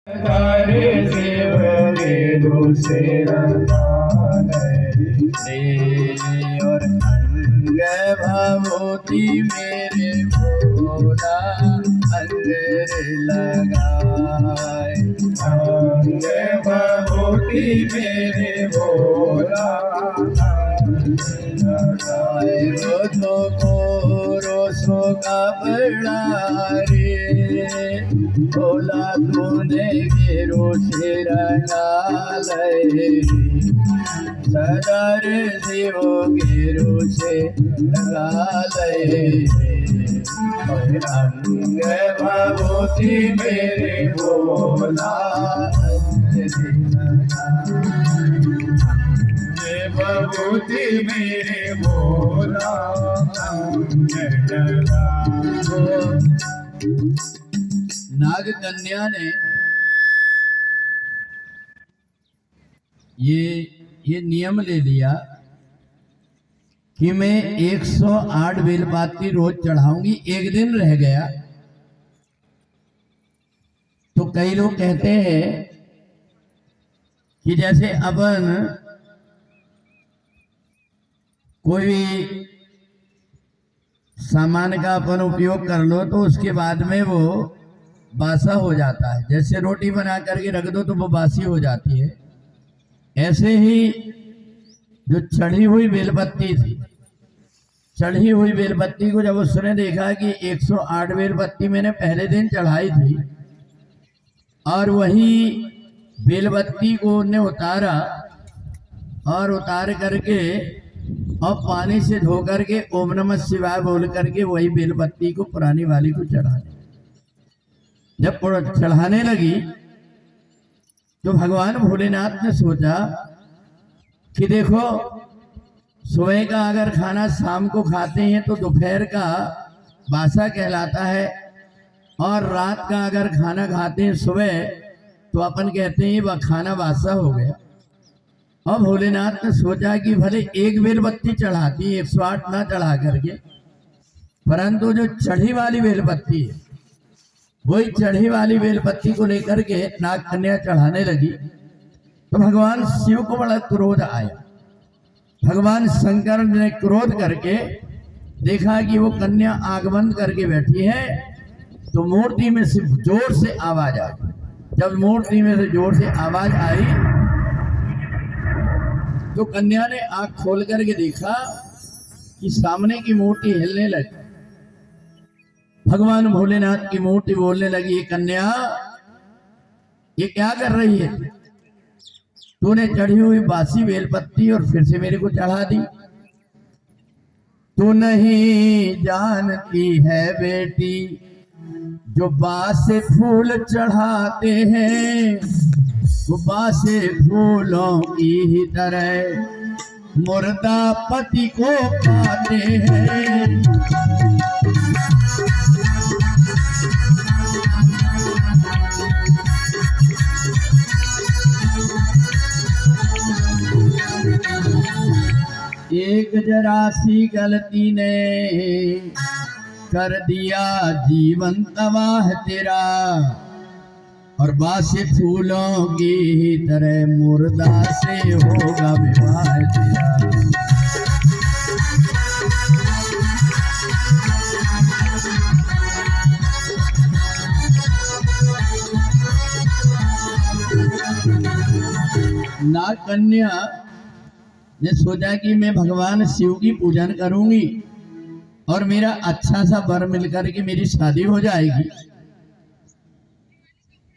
तारे शिव गेरु से और अंग भभूति मेरे भोला अंग लगाए। अंग भभूति मेरे भोला वो तो रोसो का बड़ा रे भोला तूने गेरो से रंगा ले सदर शिव गेरो से लगा ले। अंग भभूति मेरे भोला भभूति मेरे भोला नाग कन्या ने ये नियम ले लिया कि मैं 108 बेलपाती रोज चढ़ाऊंगी। एक दिन रह गया तो कई लोग कहते हैं कि जैसे अपन कोई सामान का अपन उपयोग कर लो तो उसके बाद में वो बासा हो जाता है। जैसे रोटी बना करके रख दो तो वो बासी हो जाती है। ऐसे ही जो चढ़ी हुई बेलपत्ती थी, चढ़ी हुई बेलपत्ती को जब उसने देखा कि 108 बेलपत्ती मैंने पहले दिन चढ़ाई थी और वही बेलपत्ती को उन्हें उतारा और उतार करके और पानी से धो करके ओम नमः शिवाय बोल करके वही बेलपत्ती को पुरानी वाली को चढ़ा दी। जब चढ़ाने लगी तो भगवान भोलेनाथ ने सोचा कि देखो सुबह का अगर खाना शाम को खाते हैं तो दोपहर का बासा कहलाता है और रात का अगर खाना खाते हैं सुबह तो अपन कहते हैं वह खाना बासा हो गया। अब भोलेनाथ ने सोचा कि भले एक बेलपत्ती चढ़ाती 108 ना चढ़ा करके, परंतु जो चढ़ी वाली बेलपत्ती है वही चढ़ी वाली बेलपत्ती को लेकर के नाग कन्या चढ़ाने लगी। तो भगवान शिव को बड़ा क्रोध आया। भगवान शंकर ने क्रोध करके देखा कि वो कन्या आंख बंद करके बैठी है तो मूर्ति में से जोर से आवाज आई। जब मूर्ति में से जोर से आवाज आई तो कन्या ने आंख खोल करके देखा कि सामने की मूर्ति हिलने लगी। भगवान भोलेनाथ की मूर्ति बोलने लगी, ये कन्या ये क्या कर रही है? तूने चढ़ी हुई बासी बेलपत्ती और फिर से मेरे को चढ़ा दी। तू नहीं जानती है बेटी जो बासे फूल चढ़ाते हैं वो बासे फूलों की ही तरह मुर्दा पति को पाते हैं। एक जरा सी गलती ने कर दिया जीवन तबाह तेरा और बासे फूलों की ही तरह मुर्दा से होगा विवाह तेरा। नाग कन्या ने सोचा कि मैं भगवान शिव की पूजन करूंगी और मेरा अच्छा सा वर मिलकर के मेरी शादी हो जाएगी।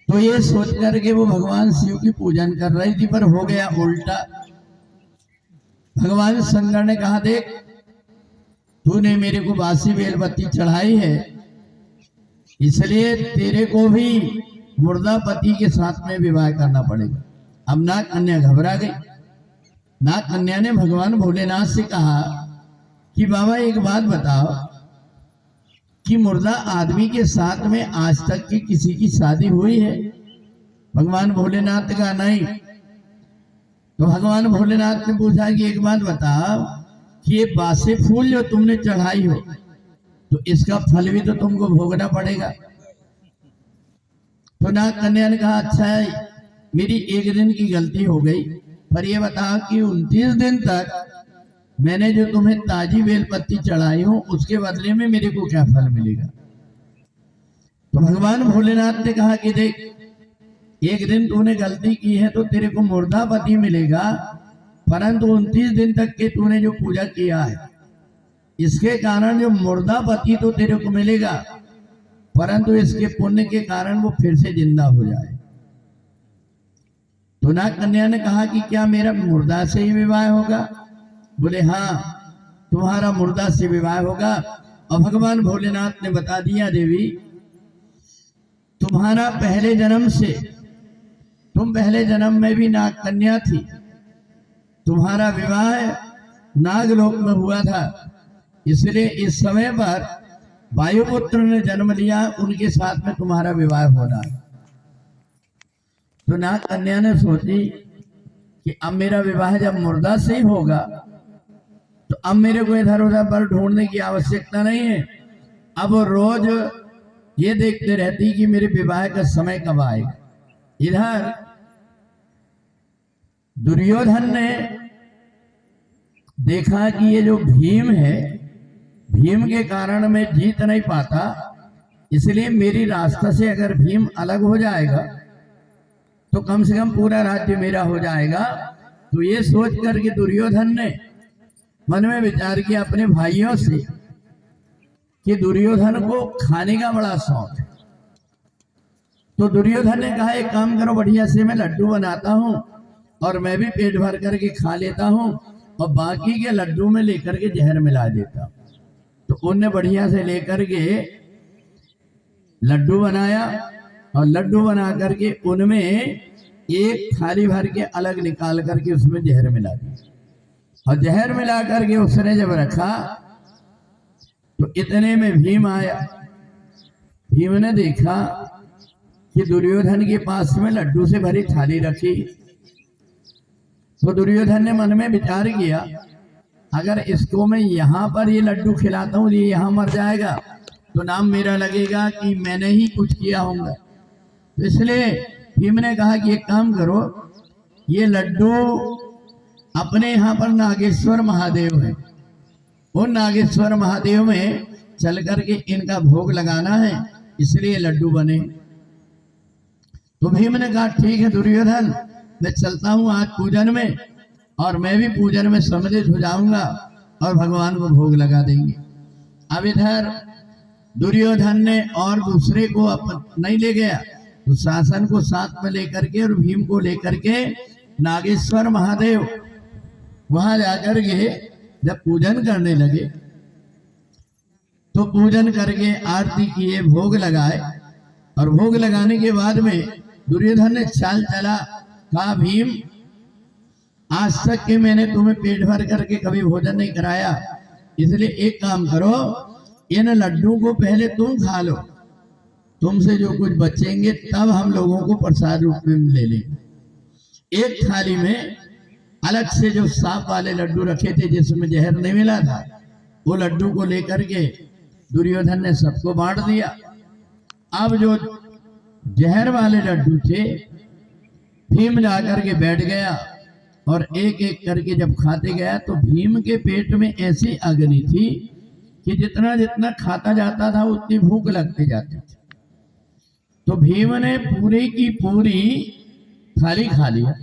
तो ये सोच करके वो भगवान शिव की पूजन कर रही थी, पर हो गया उल्टा। भगवान शंकर ने कहा, देख तूने मेरे को बासी बेलपत्ती चढ़ाई है इसलिए तेरे को भी मुर्दा पति के साथ में विवाह करना पड़ेगा। अब नाग कन्या घबरा गई। नाग कन्या ने भगवान भोलेनाथ से कहा कि बाबा एक बात बताओ कि मुर्दा आदमी के साथ में आज तक की किसी की शादी हुई है? भगवान भोलेनाथ का नहीं। तो भगवान भोलेनाथ ने पूछा कि एक बात बताओ कि ये बासे फूल जो तुमने चढ़ाई हो तो इसका फल भी तो तुमको भोगना पड़ेगा। तो नाग कन्या ने कहा अच्छा है, मेरी एक दिन की गलती हो गई, पर ये बताओ कि 29 दिन तक मैंने जो तुम्हें ताजी बेलपत्ती चढ़ाई हूं उसके बदले में मेरे को क्या फल मिलेगा। तो भगवान भोलेनाथ ने कहा कि देख, एक दिन तूने गलती की है तो तेरे को मुर्दा पति मिलेगा, परंतु 29 दिन तक के तूने जो पूजा किया है इसके कारण जो मुर्दा पति तो तेरे को मिलेगा, परंतु इसके पुण्य के कारण वो फिर से जिंदा हो जाए। तो नाग कन्या ने कहा कि क्या मेरा मुर्दा से ही विवाह होगा। बोले हाँ, तुम्हारा मुर्दा से विवाह होगा। और भगवान भोलेनाथ ने बता दिया देवी, तुम्हारा पहले जन्म से, तुम पहले जन्म में भी नाग कन्या थी, तुम्हारा विवाह नागलोक में हुआ था, इसलिए इस समय पर वायुपुत्र ने जन्म लिया, उनके साथ में तुम्हारा विवाह होना है। तो नाग कन्या ने सोची कि अब मेरा विवाह जब मुर्दा से ही होगा तो अब मेरे को इधर उधर पर ढूंढने की आवश्यकता नहीं है। अब वो रोज ये देखते रहती कि मेरे विवाह का समय कब आएगा। इधर दुर्योधन ने देखा कि ये जो भीम है, भीम के कारण मैं जीत नहीं पाता, इसलिए मेरी रास्ता से अगर भीम अलग हो जाएगा तो कम से कम पूरा राज्य मेरा हो जाएगा। तो ये सोच करके दुर्योधन ने मन में विचार किया अपने भाइयों से कि दुर्योधन को खाने का बड़ा शौक है। तो दुर्योधन ने कहा एक काम करो, बढ़िया से मैं लड्डू बनाता हूँ और मैं भी पेट भर करके खा लेता हूँ और बाकी के लड्डू में लेकर के जहर मिला देता हूँ। तो उनने बढ़िया से लेकर के लड्डू बनाया और लड्डू बना करके उनमें एक थाली भर के अलग निकाल करके उसमें जहर मिला दिया और जहर मिला करके उसने जब रखा तो इतने में भीम आया। भीम ने देखा कि दुर्योधन के पास में लड्डू से भरी थाली रखी। तो दुर्योधन ने मन में विचार किया, अगर इसको मैं यहाँ पर ये लड्डू खिलाता हूँ, ये यहाँ मर जाएगा तो नाम मेरा लगेगा कि मैंने ही कुछ किया होगा। तो इसलिए भीम ने कहा कि एक काम करो, ये लड्डू अपने यहाँ पर नागेश्वर महादेव है, उन नागेश्वर महादेव में चल करके इनका भोग लगाना है, इसलिए लड्डू बने। तो भीम ने कहा ठीक है दुर्योधन, मैं चलता हूँ आज पूजन में और मैं भी पूजन में सम्मिलित हो जाऊंगा और भगवान को भोग लगा देंगे। अब इधर दुर्योधन ने और दूसरे को नहीं ले गया, तो शासन को साथ में लेकर के और भीम को लेकर के नागेश्वर महादेव वहां जाकर के जब पूजन करने लगे तो पूजन करके आरती किए, भोग लगाए और भोग लगाने के बाद में दुर्योधन ने चाल चला, कहा भीम आज तक के मैंने तुम्हें पेट भर करके कभी भोजन नहीं कराया, इसलिए एक काम करो, इन लड्डू को पहले तुम खा लो, तुमसे जो कुछ बचेंगे तब हम लोगों को प्रसाद रूप में ले लेंगे। एक थाली में अलग से जो सांप वाले लड्डू रखे थे जिसमें जहर नहीं मिला था, वो लड्डू को लेकर के दुर्योधन ने सबको बांट दिया। अब जो जहर वाले लड्डू थे, भीम जाकर के बैठ गया और एक एक करके जब खाते गया तो भीम के पेट में ऐसी अग्नि थी कि जितना जितना खाता जाता था उतनी भूख लगती जाती थी। तो भीम ने पूरी की पूरी थाली खा लिया।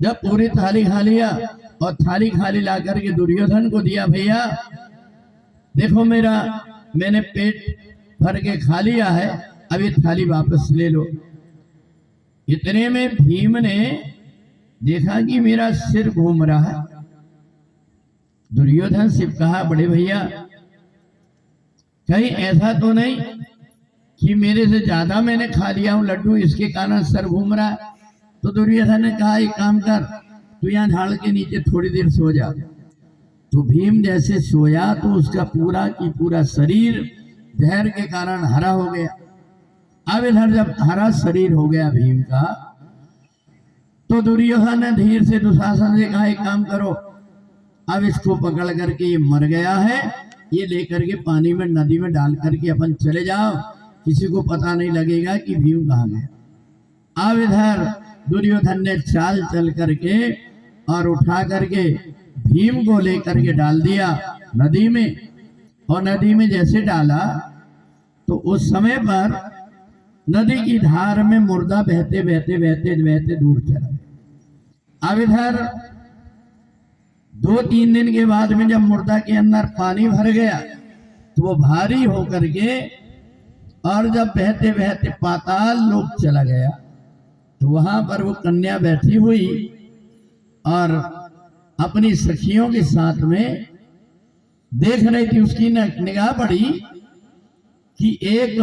जब पूरी थाली खा लिया और थाली खाली ला करके दुर्योधन को दिया, भैया देखो मैंने पेट भर के खा लिया है, अब ये थाली वापस ले लो। इतने में भीम ने देखा कि मेरा सिर घूम रहा है। दुर्योधन से कहा, बड़े भैया कहीं ऐसा तो नहीं कि मेरे से ज्यादा मैंने खा लिया हूं लड्डू, इसके कारण सर घूम रहा है। तो दुर्योधन ने कहा एक काम कर, तू यहाँ झाड़ के नीचे थोड़ी देर सो जा। तो भीम जैसे सोया तो उसका पूरा की पूरा शरीर जहर के कारण हरा हो गया। अब इधर जब हरा शरीर हो गया भीम का, तो दुर्योधन ने धीरे से दुशासन से कहा एक काम करो, अब इसको पकड़ करके ये मर गया है, ये लेकर के पानी में नदी में डाल करके अपन चले जाओ, किसी को पता नहीं लगेगा कि भीम कहाँ गया। अब इधर दुर्योधन ने चाल चल करके और उठा करके भीम को लेकर के डाल दिया नदी में, और नदी में जैसे डाला तो उस समय पर नदी की धार में मुर्दा बहते बहते बहते बहते दूर चला। अब इधर 2-3 दिन के बाद में जब मुर्दा के अंदर पानी भर गया तो वो भारी होकर के और जब बहते बहते पाताल लोक चला गया तो वहां पर वो कन्या बैठी हुई और अपनी सखियों के साथ में देख रही थी। उसकी निगाह पड़ी कि एक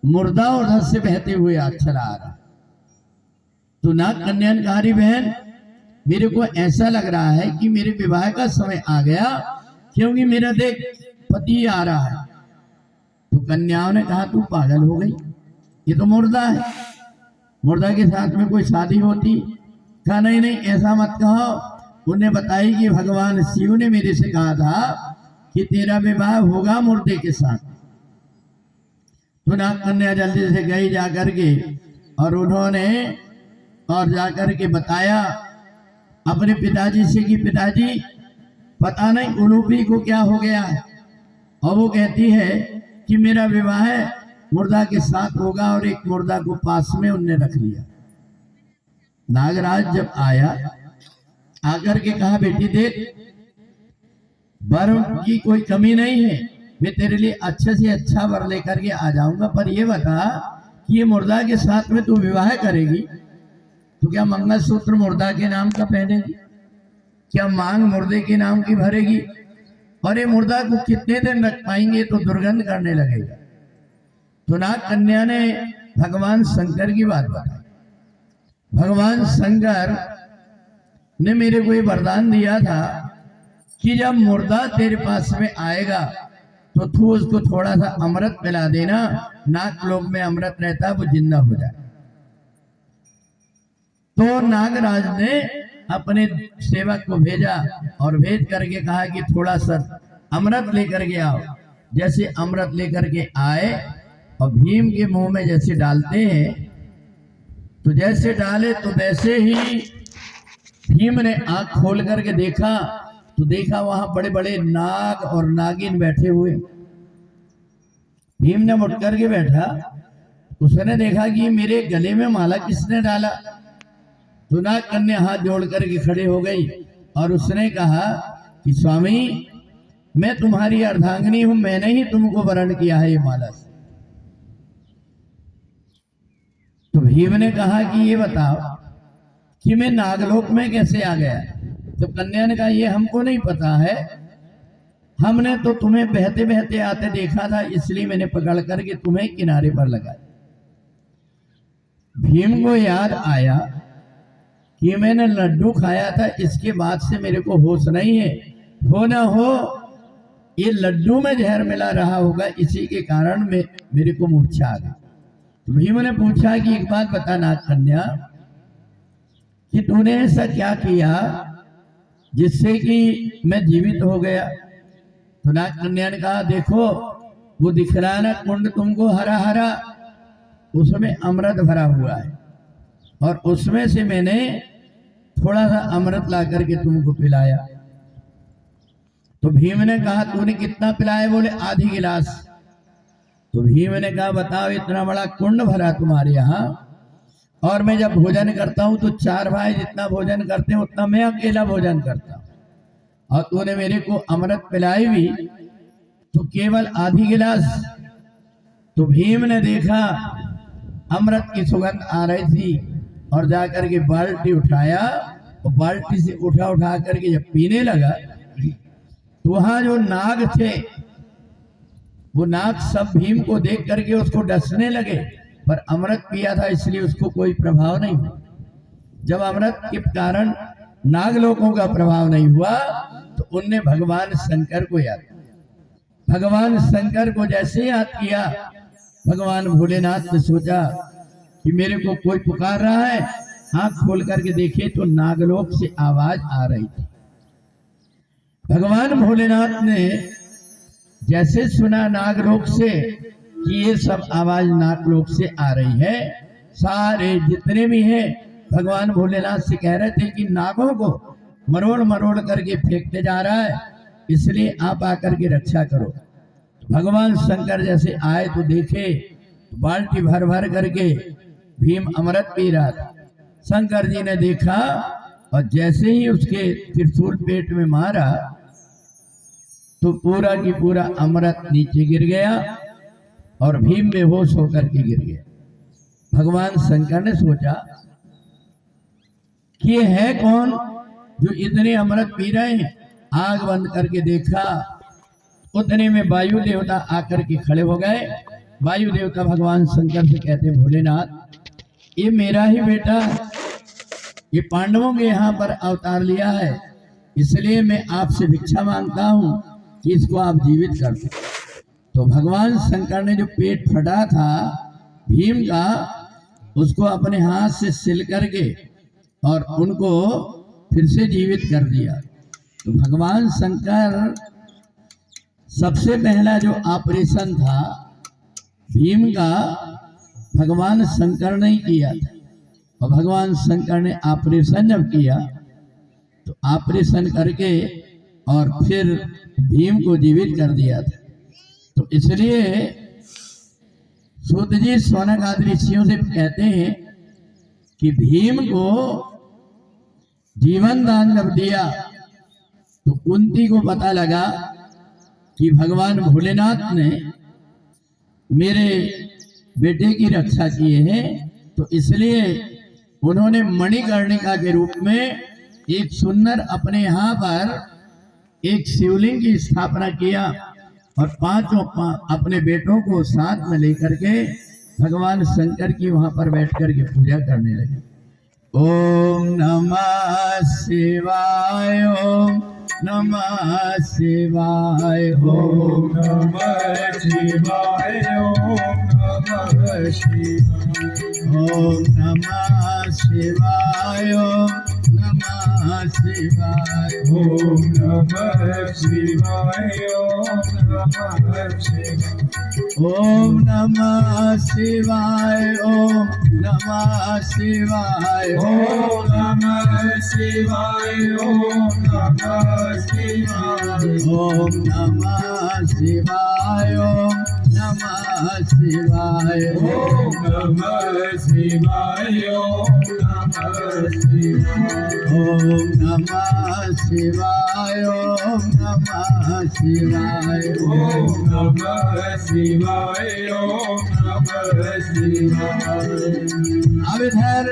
मुर्दा उधर से बहते हुए आज चला आ रहा। तो नाग कन्या ने कहा, अरे बहन, मेरे को ऐसा लग रहा है कि मेरे विवाह का समय आ गया, क्योंकि मेरा देख पति आ रहा है। तो कन्याओं ने कहा, तू पागल हो गई, ये तो मुर्दा है, मुर्दा के साथ में कोई शादी होती? कहा नहीं नहीं, ऐसा मत कहो। उन्हें बताई कि भगवान शिव ने मेरे से कहा था कि तेरा विवाह होगा मुर्दे के साथ। तो नाग कन्या जल्दी से गई जाकर के और उन्होंने और जाकर के बताया अपने पिताजी से कि पिताजी, पता नहीं उलूपी को क्या हो गया है, और वो कहती है कि मेरा विवाह मुर्दा के साथ होगा, और एक मुर्दा को पास में उनने रख लिया। नागराज जब आया, आकर के कहा, बेटी देख, वर की कोई कमी नहीं है, मैं तेरे लिए अच्छे से अच्छा वर लेकर के आ जाऊंगा, पर ये बता कि ये मुर्दा के साथ में तू विवाह करेगी तो क्या मंगलसूत्र मुर्दा के नाम का पहनेगी? क्या मांग मुर्दे के नाम की भरेगी? और ये मुर्दा को कितने दिन रख पाएंगे? तो दुर्गंध करने लगेगा। तो नाग कन्या ने भगवान शंकर की बात बताई। भगवान शंकर ने मेरे को ये वरदान दिया था कि जब मुर्दा तेरे पास में आएगा तो तू उसको थोड़ा सा अमृत पिला देना, नाग लोक में अमृत रहता है, वो जिंदा हो जाए। तो नागराज ने अपने सेवक को भेजा और भेज करके कहा कि थोड़ा सा अमृत लेकर के आओ। जैसे अमृत लेकर के आए और भीम के मुंह में जैसे डालते हैं, तो जैसे डाले तो वैसे ही भीम ने आंख खोल करके देखा तो देखा वहां बड़े बड़े नाग और नागिन बैठे हुए। भीम ने उठ करके बैठा, उसने देखा कि मेरे गले में माला किसने डाला। तो नाग कन्या हाथ जोड़ करके खड़े हो गई और उसने कहा कि स्वामी, मैं तुम्हारी अर्धांगिनी हूं, मैंने ही तुमको वरण किया है ये माला से। तो भीम ने कहा कि ये बताओ कि मैं नागलोक में कैसे आ गया? तो कन्या ने कहा, ये हमको नहीं पता है, हमने तो तुम्हें बहते बहते आते देखा था, इसलिए मैंने पकड़ करके तुम्हें किनारे पर लगाया। भीम को याद आया कि मैंने लड्डू खाया था, इसके बाद से मेरे को होश नहीं है, हो ना हो ये लड्डू में जहर मिला रहा होगा, इसी के कारण में मेरे को मूर्छा आ गई। तो भीम ने पूछा कि एक बात बता नाग कन्या, कि तूने ऐसा क्या किया जिससे कि मैं जीवित हो गया? तो नाग कन्या ने कहा, देखो वो दिख रहा है ना कुंड तुमको हरा हरा, उसमें अमृत भरा हुआ है, और उसमें से मैंने थोड़ा सा अमृत ला करके तुमको पिलाया। तो भीम ने कहा, तूने कितना पिलाया? बोले आधी गिलास। तो भीम ने कहा, बताओ, इतना बड़ा कुंड भरा तुम्हारे यहाँ, और मैं जब भोजन करता हूं तो 4 भाई जितना भोजन करते हैं उतना मैं अकेला भोजन करता हूं, और तूने मेरे को अमृत पिलाई भी तो केवल आधी गिलास। तो भीम ने देखा अमृत की सुगंध आ रही थी और जाकर के बाल्टी उठाया, और बाल्टी से उठा उठा करके जब पीने लगा तो वहां जो नाग थे वो नाग सब भीम को देख करके उसको डसने लगे, पर अमृत पिया था इसलिए उसको कोई प्रभाव नहीं हुआ। जब अमृत के कारण नाग लोगों का प्रभाव नहीं हुआ तो उनने भगवान शंकर को याद किया। भगवान शंकर को जैसे याद किया, भगवान भोलेनाथ ने सोचा कि मेरे को कोई पुकार रहा है, आंख खोल करके देखे तो नागलोक से आवाज आ रही थी। भगवान भोलेनाथ ने जैसे सुना नागलोक से कि ये सब आवाज नाकलोक से आ रही है। सारे जितने भी हैं भगवान भोलेनाथ से कह रहे थे कि नागों को मरोड़ मरोड़ करके फेंकते जा रहा है, इसलिए आप आकर के रक्षा करो। भगवान शंकर जैसे आए तो देखे, बाल्टी भर भर करके भीम अमृत पी रहा था। शंकर जी ने देखा और जैसे ही उसके त्रिशूल पेट में मारा तो पूरा की पूरा अमृत नीचे गिर गया और भीम बेहोश होकर के गिर गया। भगवान शंकर ने सोचा कि ये है कौन जो इतने अमृत पी रहे हैं। आग बंद करके देखा, उतने में वायु देवता आकर के खड़े हो गए। वायु देवता भगवान शंकर से कहते, भोलेनाथ ये मेरा ही बेटा, ये पांडवों के यहाँ पर अवतार लिया है, इसलिए मैं आपसे भिक्षा मांगता हूँ कि इसको आप जीवित कर दो। तो भगवान शंकर ने जो पेट फटा था भीम का, उसको अपने हाथ से सिल करके और उनको फिर से जीवित कर दिया। तो भगवान शंकर सबसे पहला जो ऑपरेशन था भीम का, भगवान शंकर ने ही किया था। और भगवान शंकर ने ऑपरेशन जब किया तो ऑपरेशन करके और फिर भीम को जीवित कर दिया था। तो इसलिए सूत जी शौनक आदि ऋषियों से कहते हैं कि भीम को जीवन दान जब दिया तो कुंती को पता लगा कि भगवान भोलेनाथ ने मेरे बेटे की रक्षा किए हैं, तो इसलिए उन्होंने मणिकर्णिका के रूप में एक सुंदर अपने यहाँ पर एक शिवलिंग की स्थापना किया और पांचों अपने बेटों को साथ में लेकर के भगवान शंकर की वहां पर बैठ करके पूजा करने लगे। ओम नमः शिवाय, ओम नमः शिवाय, ओम नमः शिवाय, ओम नमः शिवाय, ओम नमः शिवाय, ओम नमः शिवाय, ओम नमः शिवाय, ओम नमः शिवाय, ओम नमः शिवाय, ओम नमः शिवाय, ओम नमः शिवाय, ओम नमः शिवाय, ओम नमः शिवाय, ओम नमः शिवाय, ओम नमः शिवाय, ओम नमः शिवाय, ओम नमः शिवाय, ओम नमः शिवाय, ओम नमः शिवाय। अब इधर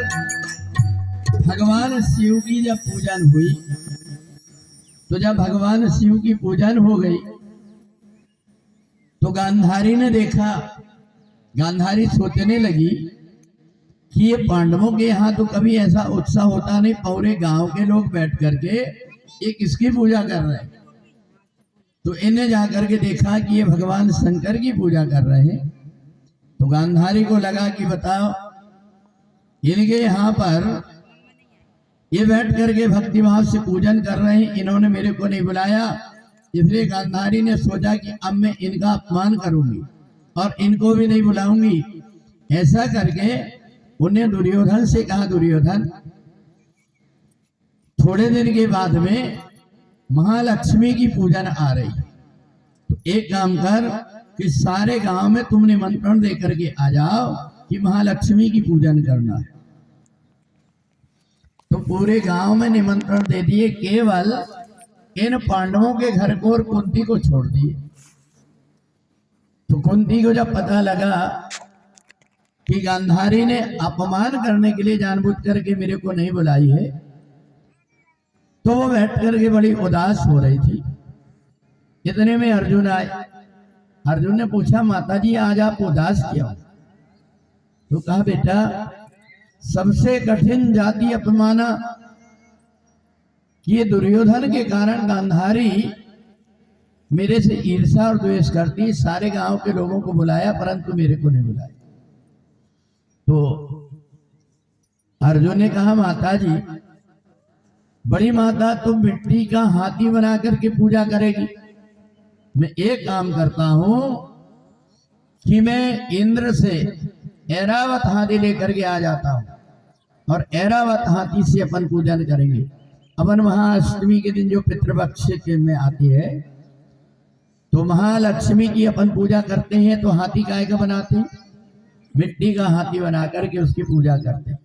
भगवान शिव की जब पूजन हुई तो जब भगवान शिव की पूजन हो गई तो गांधारी ने देखा, गांधारी सोचने लगी कि ये पांडवों के यहाँ तो कभी ऐसा उत्साह होता नहीं, पूरे गांव के लोग बैठ करके ये किसकी पूजा कर रहे हैं। तो इन्हें जाकर के देखा कि ये भगवान शंकर की पूजा कर रहे हैं। तो गांधारी को लगा कि बताओ इनके यहाँ पर ये बैठ करके भक्तिभाव से पूजन कर रहे हैं, इन्होंने मेरे को नहीं बुलाया। इसलिए गांधारी ने सोचा कि अब मैं इनका अपमान करूंगी और इनको भी नहीं बुलाऊंगी। ऐसा करके उन्हें दुर्योधन से कहा, दुर्योधन थोड़े दिन के बाद में महालक्ष्मी की पूजन आ रही, तो एक काम कर कि सारे गांव में तुम निमंत्रण दे करके आ जाओ कि महालक्ष्मी की पूजन करना है। तो पूरे गांव में निमंत्रण दे दिए, केवल इन पांडवों के घर को और कुंती को छोड़ दिए। तो कुंती को जब पता लगा कि गांधारी ने अपमान करने के लिए जानबूझ करके मेरे को नहीं बुलाई है, तो वो बैठ करके बड़ी उदास हो रही थी। इतने में अर्जुन आए। अर्जुन ने पूछा, माता जी आज आप उदास क्यों? तो कहा, बेटा सबसे कठिन जाति अपमाना कि ये दुर्योधन के कारण गांधारी मेरे से ईर्ष्या और द्वेष करती। सारे गांव के लोगों को बुलाया परंतु मेरे को नहीं बुलाया। तो अर्जुन ने कहा, माता जी बड़ी माता तुम मिट्टी का हाथी बना करके पूजा करेगी, मैं एक काम करता हूं कि मैं इंद्र से ऐरावत हाथी लेकर के आ जाता हूं और ऐरावत हाथी से अपन पूजन करेंगे। अपन महाअष्टमी के दिन जो पितृपक्ष में आती है तो महालक्ष्मी की अपन पूजा करते हैं, तो हाथी काय का बनाते हैं? मिट्टी का हाथी बना करके उसकी पूजा करते हैं।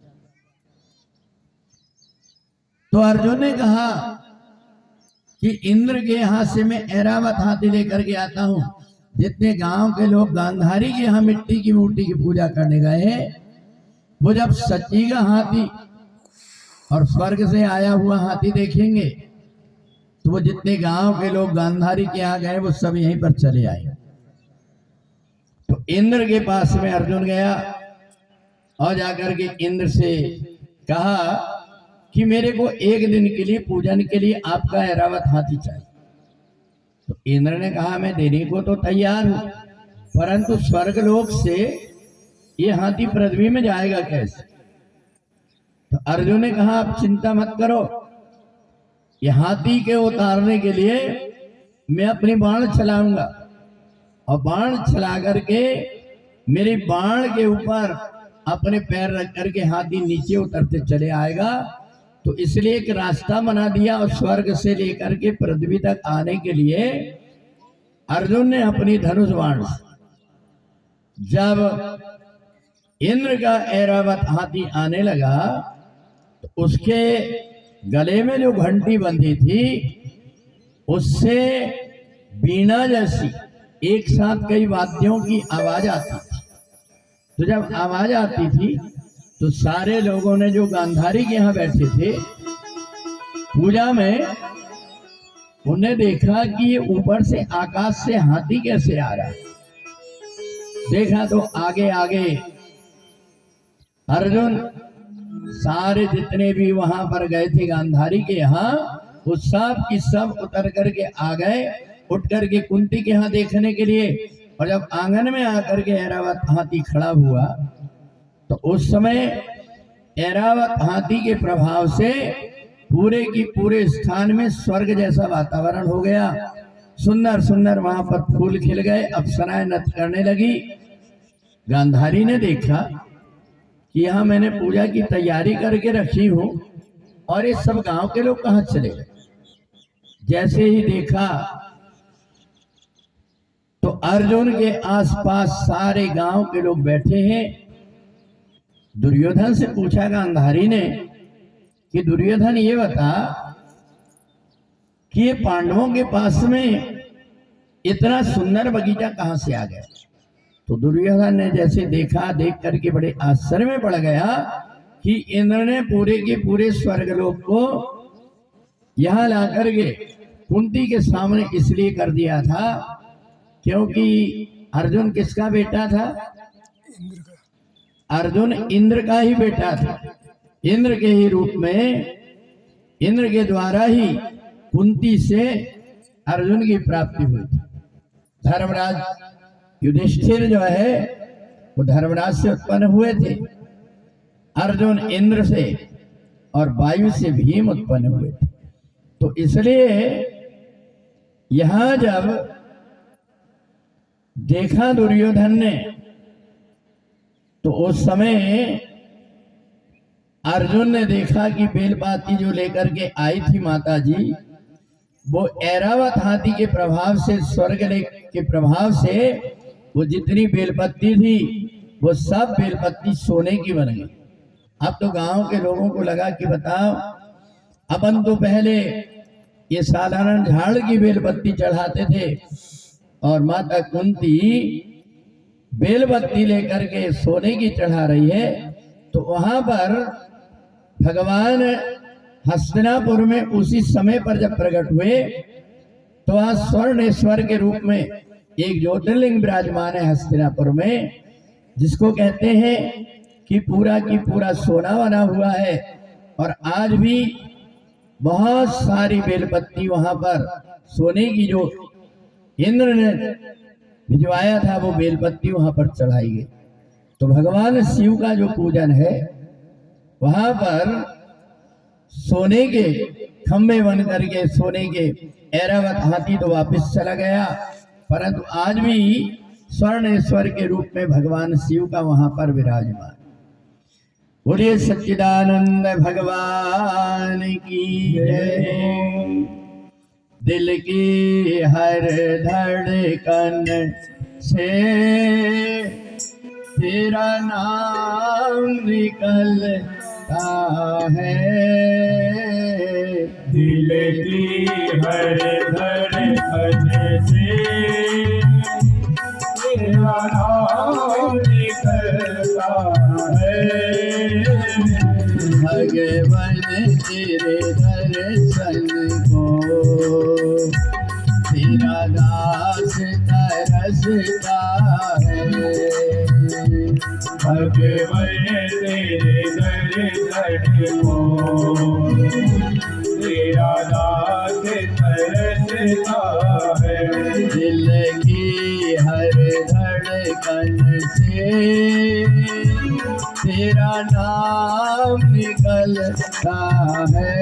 तो अर्जुन ने कहा कि इंद्र के यहां से मैं ऐरावत हाथी लेकर के आता हूं। जितने गांव के लोग गांधारी के यहां मिट्टी की मूर्ति की पूजा करने गए, वो जब सच्ची का हाथी और स्वर्ग से आया हुआ हाथी देखेंगे तो वो जितने गांव के लोग गांधारी के यहाँ गए वो सब यहीं पर चले आए। तो इंद्र के पास में अर्जुन गया और जाकर के इंद्र से कहा कि मेरे को एक दिन के लिए पूजन के लिए आपका ऐरावत हाथी चाहिए। तो इंद्र ने कहा मैं देने को तो तैयार हूं, परंतु स्वर्गलोक से ये हाथी पृथ्वी में जाएगा कैसे? तो अर्जुन ने कहा आप चिंता मत करो, ये हाथी के उतारने के लिए मैं अपनी बाण चलाऊंगा और बाण चला करके मेरी बाण के ऊपर अपने पैर रख करके हाथी नीचे उतरते चले आएगा। तो इसलिए एक रास्ता बना दिया और स्वर्ग से लेकर के पृथ्वी तक आने के लिए अर्जुन ने अपनी धनुष बाण जब इंद्र का ऐरावत हाथी आने लगा तो उसके गले में जो घंटी बंधी थी उससे बीना जैसी एक साथ कई वाद्यों की आवाज आती थी। तो जब आवाज आती थी तो सारे लोगों ने जो गांधारी के यहाँ बैठे थे पूजा में, उन्हें देखा कि ये ऊपर से आकाश से हाथी कैसे आ रहा है। देखा तो आगे आगे अर्जुन सारे जितने भी वहां पर गए थे गांधारी के यहाँ, उस सब की सब उतर करके आ गए, उठ करके कुंती के यहाँ देखने के लिए। और जब आंगन में आकर के ऐरावत हाथी खड़ा हुआ तो उस समय ऐरावत हाथी के प्रभाव से पूरे की पूरे स्थान में स्वर्ग जैसा वातावरण हो गया। सुंदर सुंदर वहां पर फूल खिल गए, अप्सराएं नृत्य करने लगी। गांधारी ने देखा कि यहां मैंने पूजा की तैयारी करके रखी हूं और ये सब गांव के लोग कहां चले गए। जैसे ही देखा तो अर्जुन के आसपास सारे गांव के लोग बैठे हैं। दुर्योधन से पूछा गांधारी ने कि दुर्योधन ये बता कि ये पांडवों के पास में इतना सुंदर बगीचा कहां से आ गया। तो दुर्योधन ने जैसे देखा, देख करके बड़े आश्चर्य में पड़ गया कि इंद्र ने पूरे के पूरे स्वर्गलोक को यहां ला करके कुंती के सामने इसलिए कर दिया था क्योंकि अर्जुन किसका बेटा था? अर्जुन इंद्र का ही बेटा था। इंद्र के ही रूप में, इंद्र के द्वारा ही कुंती से अर्जुन की प्राप्ति हुई थी। धर्मराज युधिष्ठिर जो है वो धर्मराज से उत्पन्न हुए थे, अर्जुन इंद्र से और वायु से भीम उत्पन्न हुए थे। तो इसलिए यहां जब देखा दुर्योधन ने तो उस समय अर्जुन ने देखा कि बेलपाती जो लेकर के आई थी माता जी, वो ऐरावत हाथी के प्रभाव से, स्वर्ग के प्रभाव से वो जितनी बेलपत्ती थी वो सब बेलपत्ती सोने की बन गई। अब तो गांव के लोगों को लगा कि बताओ, अपन तो पहले ये साधारण झाड़ की बेलपत्ती चढ़ाते थे और माता कुंती बेलपत्ती लेकर के सोने की चढ़ा रही है। तो वहां पर भगवान हस्तिनापुर में उसी समय पर जब प्रकट हुए तो आज स्वर्णेश्वर के रूप में एक ज्योतिर्लिंग विराजमान है हस्तिनापुर में, जिसको कहते हैं कि पूरा सोना बना हुआ है। और आज भी बहुत सारी बेलपत्ती वहां पर सोने की जो इंद्र ने भिजवाया था वो बेलपत्ती वहां पर चढ़ाई गई। तो भगवान शिव का जो पूजन है वहां पर सोने के खंबे बन करके सोने के ऐरावत हाथी तो वापस चला गया, परंतु आज भी स्वर्णेश्वर के रूप में भगवान शिव का वहां पर विराजमान। बोलिए सच्चिदानंद भगवान की जय। दिल की हर धड़कन से तेरा नाम निकलता है, दिल की हर धड़कन से तेरा नाम निकलता है। भगवान तेरे दर्शन को तेरा दास तरसता है। भगवान तेरे दर्शन को तेरा दास तरसता है। दिल की हर धड़कन से तेरा नाम निकलता है।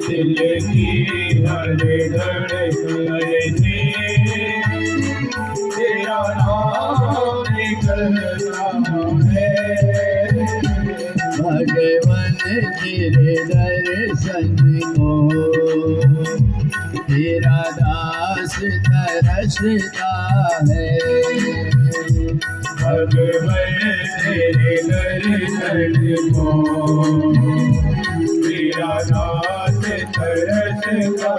दिल की हर धड़कन से तेरा नाम निकलता है। भगवान तेरे दर्शन को तेरा दास तरसता है। भगवान तेरे दर्शन को तेरा दास तरसता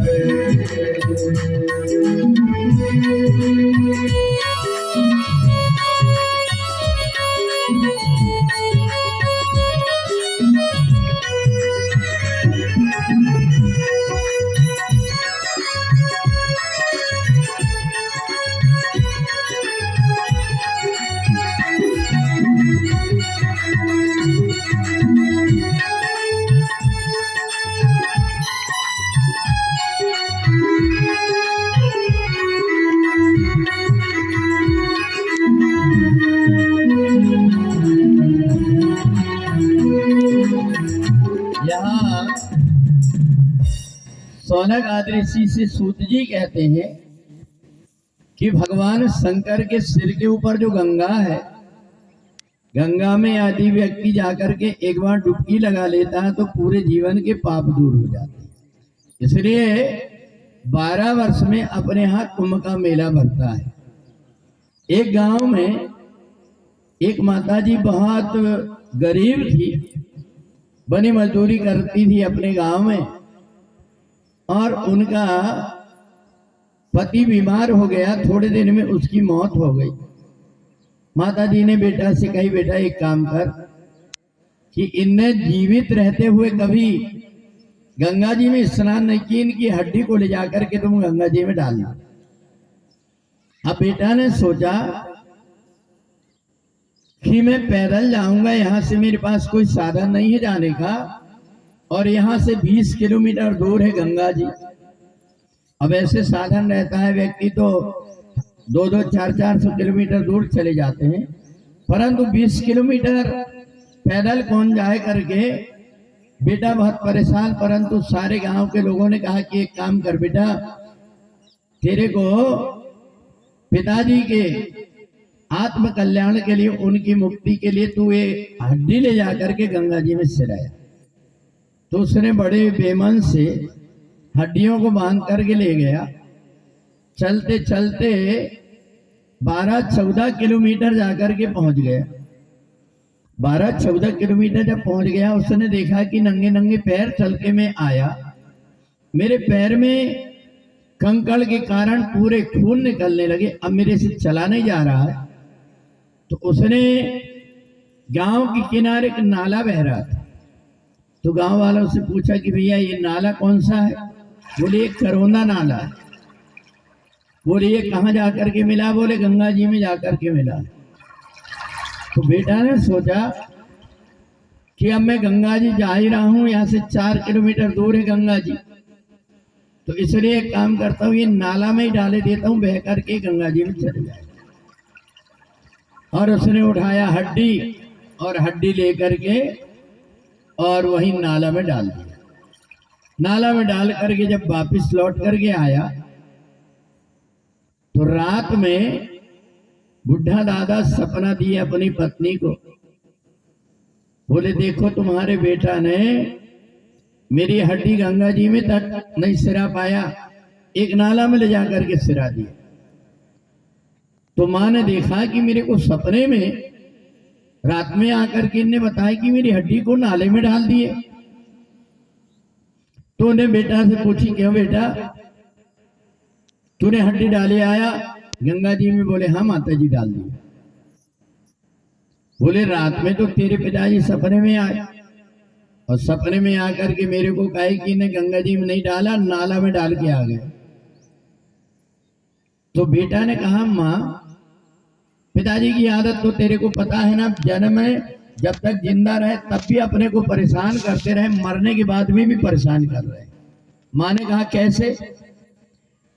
है। यहाँ सौनक ऋषि से सूत जी कहते हैं कि भगवान शंकर के सिर के ऊपर जो गंगा है, गंगा में यदि व्यक्ति जाकर के एक बार डुबकी लगा लेता है तो पूरे जीवन के पाप दूर हो जाते हैं। इसलिए 12 वर्ष में अपने यहाँ कुंभ का मेला भरता है। एक गांव में एक माताजी बहुत गरीब थी, बनी मजदूरी करती थी अपने गांव में, और उनका पति बीमार हो गया। थोड़े दिन में उसकी मौत हो गई। माताजी ने बेटा से कही, बेटा एक काम कर कि इनने जीवित रहते हुए कभी गंगा जी में स्नान नहीं की, इनकी हड्डी को ले जाकर के तुम गंगा जी में डालना। अब बेटा ने सोचा कि मैं पैदल जाऊंगा, यहाँ से मेरे पास कोई साधन नहीं है जाने का, और यहाँ से 20 किलोमीटर दूर है गंगा जी। अब ऐसे साधन रहता है व्यक्ति तो 2-2, 400 किलोमीटर दूर चले जाते हैं, परंतु 20 किलोमीटर पैदल कौन जाए करके। बेटा बहुत परेशान, परंतु सारे गांव के लोगों ने कहा कि एक काम कर बेटा, तेरे को पिताजी के आत्म कल्याण के लिए, उनकी मुक्ति के लिए तू ये हड्डी ले जाकर के गंगा जी में सिराया। तो उसने बड़े बेमन से हड्डियों को बांध करके ले गया। चलते चलते 12-14 किलोमीटर जाकर के पहुंच गया। 12-14 किलोमीटर जब पहुंच गया, उसने देखा कि नंगे नंगे पैर चल के मैं आया, मेरे पैर में कंकड़ के कारण पूरे खून निकलने लगे, अब मेरे से चला नहीं जा रहा है। तो उसने गांव के किनारे एक नाला बह रहा था, तो गांव वालों से पूछा कि भैया ये नाला कौन सा है? बोले ये करोंदा नाला है। बोले ये कहाँ जाकर के मिला? बोले गंगा जी में जाकर के मिला। तो बेटा ने सोचा कि अब मैं गंगा जी जा ही रहा हूँ, यहाँ से 4 किलोमीटर दूर है गंगा जी, तो इसलिए एक काम करता हूँ, ये नाला में ही डाले देता हूँ, बह करके गंगा जी में चले जाए। और उसने उठाया हड्डी, और हड्डी लेकर के और वही नाला में डाल दिया। नाला में डाल करके जब वापिस लौट करके आया तो रात में बुढ़ा दादा सपना दिए अपनी पत्नी को, बोले देखो तुम्हारे बेटा ने मेरी हड्डी गंगा जी में तक नहीं सिरा पाया, एक नाला में ले जाकर के सिरा दिया। तो माँ ने देखा कि मेरे को सपने में रात में आकर के इन्हें बताया कि मेरी हड्डी को नाले में डाल दिए। तो उन्हें बेटा से पूछी, क्यों बेटा तूने हड्डी डाले आया गंगा जी में? बोले हाँ माता जी डाल दिए। बोले रात में तो तेरे पिताजी सपने में आए और सपने में आकर के मेरे को कहे कि इन्हें गंगा जी में नहीं डाला, नाला में डाल के आ गए। तो बेटा ने कहा माँ पिताजी की आदत तो तेरे को पता है ना, जन्म में जब तक जिंदा रहे तब भी अपने को परेशान करते रहे, मरने के बाद में भी परेशान कर रहे। माँ ने कहा कैसे?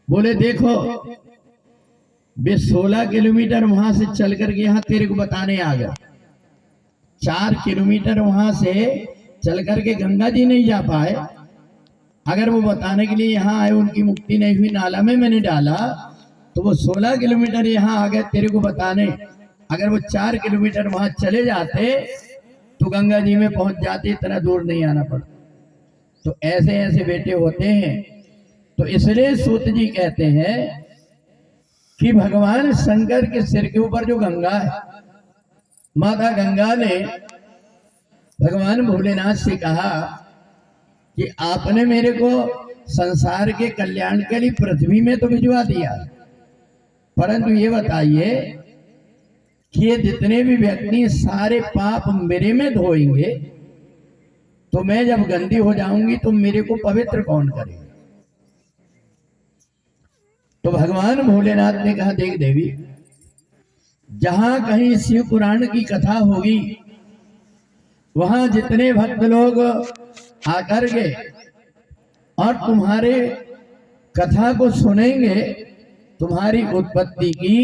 बोले देखो वे 16 किलोमीटर वहां से चल करके यहाँ तेरे को बताने आ गया, 4 किलोमीटर वहां से चल करके गंगा जी नहीं जा पाए, अगर वो बताने के लिए यहाँ आए उनकी मुक्ति नहीं हुई, नाला में मैंने डाला, तो वो 16 किलोमीटर यहाँ आ गए तेरे को बताने। अगर वो 4 किलोमीटर वहां चले जाते तो गंगा जी में पहुंच जाते, इतना दूर नहीं आना पड़ता। तो ऐसे ऐसे बेटे होते हैं। तो इसलिए सूत जी कहते हैं कि भगवान शंकर के सिर के ऊपर जो गंगा है, माता गंगा ने भगवान भोलेनाथ से कहा कि आपने मेरे को संसार के कल्याण के लिए पृथ्वी में तो भिजवा दिया, परंतु ये बताइए कि ये जितने भी व्यक्ति सारे पाप मेरे में धोएंगे तो मैं जब गंदी हो जाऊंगी तो मेरे को पवित्र कौन करेगा? तो भगवान भोलेनाथ ने कहा देख देवी, जहां कहीं शिव पुराण की कथा होगी वहां जितने भक्त लोग आकर के और तुम्हारे कथा को सुनेंगे, तुम्हारी उत्पत्ति की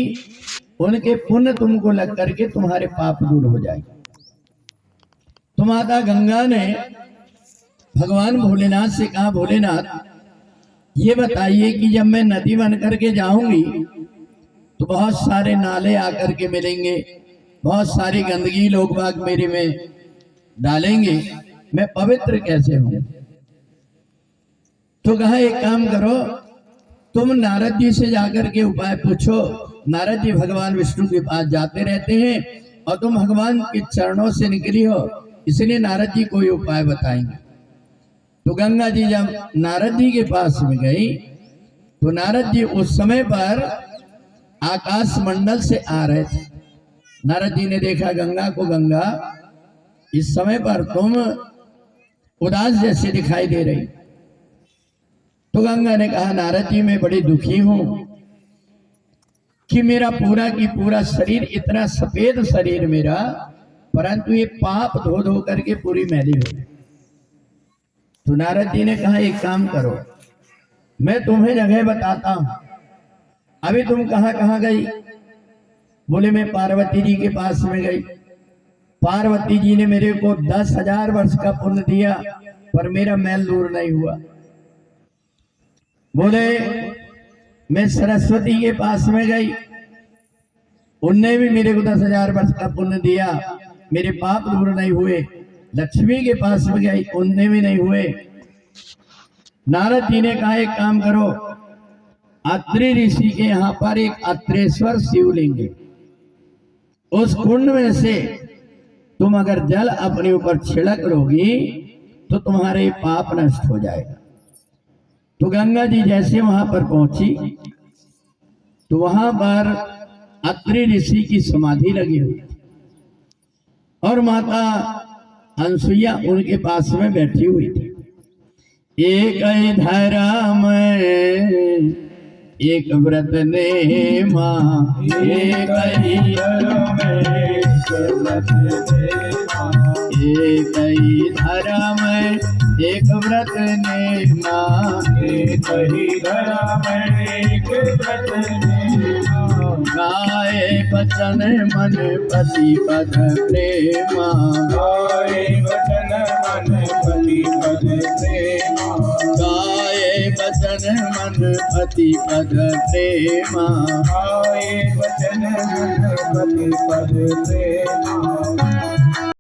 उनके पुण्य तुमको लग करके तुम्हारे पाप दूर हो जाएंगे। तो माता गंगा ने भगवान भोलेनाथ से कहा भोलेनाथ ये बताइए कि जब मैं नदी बन करके जाऊंगी तो बहुत सारे नाले आकर के मिलेंगे, बहुत सारी गंदगी लोग बाग मेरे में डालेंगे, मैं पवित्र कैसे हूं? तो कहा एक काम करो, तुम नारद जी से जाकर के उपाय पूछो। नारद जी भगवान विष्णु के पास जाते रहते हैं और तुम भगवान के चरणों से निकली हो, इसलिए नारद जी कोई उपाय बताएंगे। तो गंगा जी जब नारद जी के पास में गई तो नारद जी उस समय पर आकाश मंडल से आ रहे थे। नारद जी ने देखा गंगा को, गंगा इस समय पर तुम उदास जैसे दिखाई दे रही। तो गंगा ने कहा नारद जी मैं बड़ी दुखी हूं कि मेरा पूरा की पूरा शरीर, इतना सफेद शरीर मेरा, परंतु ये पाप धो धो करके पूरी मैली हो गई। तो नारद जी ने कहा एक काम करो, मैं तुम्हें जगह बताता हूं, अभी तुम कहां कहां गई? बोले मैं पार्वती जी के पास में गई, पार्वती जी ने मेरे को 10,000 वर्ष का पुण्य दिया पर मेरा मैल दूर नहीं हुआ। बोले मैं सरस्वती के पास में गई, उनने भी मेरे को 10,000 वर्ष का पुण्य दिया, मेरे पाप दूर नहीं हुए। लक्ष्मी के पास में गई, उनने भी नहीं हुए। नारद जी ने कहा एक काम करो, अत्रि ऋषि के यहाँ पर एक अत्रेश्वर शिवलिंग है, उस कुंड में से तुम अगर जल अपने ऊपर छिड़क लोगी तो तुम्हारे पाप नष्ट हो जाएगा। तो गंगा जी जैसे वहां पर पहुंची तो वहां पर अत्रि ऋषि की समाधि लगी हुई थी और माता अनसुईया उनके पास में बैठी हुई थी। एक धरा में एक व्रत ने माँ, एक धरा में एक व्रत ने माँ, गाए बचन मन पति पद प्रेमा, गाए बचन मन पति गणपति पद प्रेमा आए वचन गणपति पद प्रेमा